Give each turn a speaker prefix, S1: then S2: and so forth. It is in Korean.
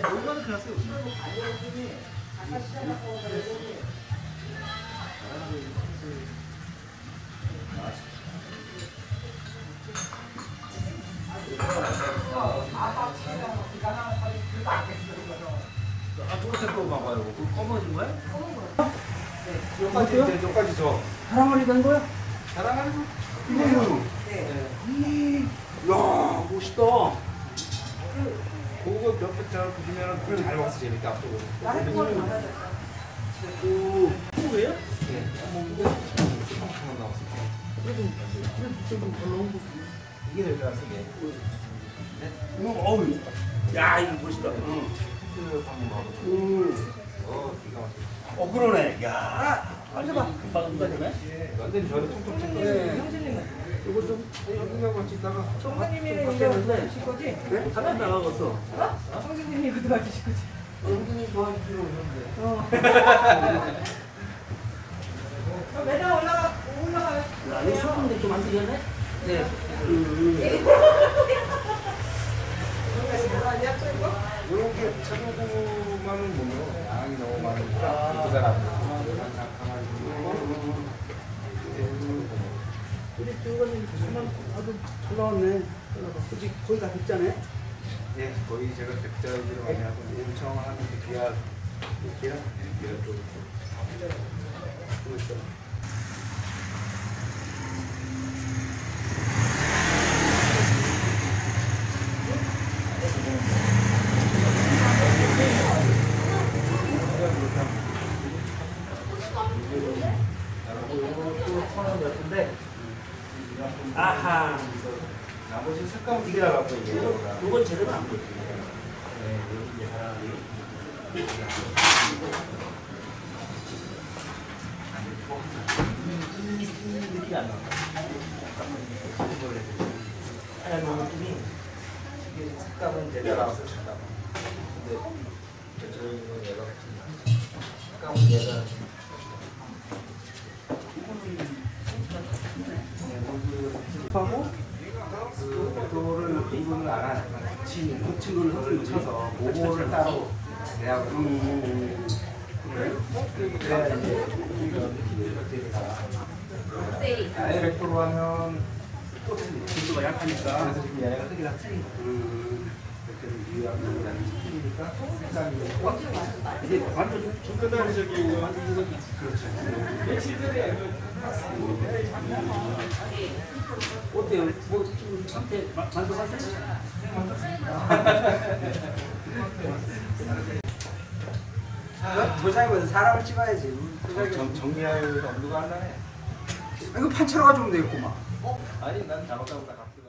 S1: 얼마나 클났어요? 똑같은 거 봐봐요. 그 검어진 거야?
S2: 여기까지 저.
S1: 사랑하게 된 거야?
S2: 사랑하는 거?
S1: 네. 야, 멋있다.
S2: 그거 몇번 잘 보시면 그걸 잘 먹어서 재밌다 앞으로.
S1: 오, 뭐예요?
S2: 네. 한번 나왔을 때.
S1: 그래도 좀 별로
S2: 이게 될 것 같은데.
S1: 어우, 야, 이거 멋있다.
S2: 그 방금 나왔어. 기가 막히네.
S1: 그러네. 야, 앉아봐. 금방 되네.
S2: 완전히 저를 퉁퉁 친 거예요. 이거 좀 여기하고 찍다가
S3: 성수님이는 이제 드실 거지?
S1: 네? 잠깐 나가겠어.
S3: 성수님이 그동안 드실 거지?
S2: 은근히 좋아하는 필요 없는데.
S3: 매장 올라가요.
S1: 야, 이거 소금인데 좀 안 들렸네? 네.
S2: 이렇게 차도구만은 뭐요? 양이 너무 많으니까 그 사람.
S1: 우리 교관님 정말 아주 잘 나왔네. 솔직히 거의 다 됐잖아요.
S2: 예, 거의 제가 백자들을 많이 하고 엄청 하는 그 기아 쪽 하고 있어요.
S1: 아하.
S2: 나머지 색감은 이게 나갔고 이게.
S1: 이건 제대로 안 보여.
S2: 네, 여기 이제 하나님.
S1: 이 느낌이 안 나. 하얀 느낌이
S2: 이게 색감은 이제 나가서 잠깐. 근데 저희는 얘가 색감은 얘가.
S1: 하고
S2: 그 백도를 구분을 안 하는 붙인 걸 흙을 쳐서 모고를 따로 내하고 그래야 이제 아예 백도로 하면 또 틀리죠.
S1: 진도가 약하니까.
S2: 그래서 지금 얘네가 흙이랑 틀린 거예요. 이렇게 위하고 그다음에 틀리니까 색감이
S1: 이게 완전
S2: 끝나는 저기 그렇죠.
S1: 어때요? 뭐 지금 상태 만족하세요?
S3: 도장이보다 사람을 찍어야지.
S2: 정리할 엄두가 안 나네.
S3: 이거 판처럼 가지고 되겠구만.
S2: 아니 난 잘못하고 다 갔어.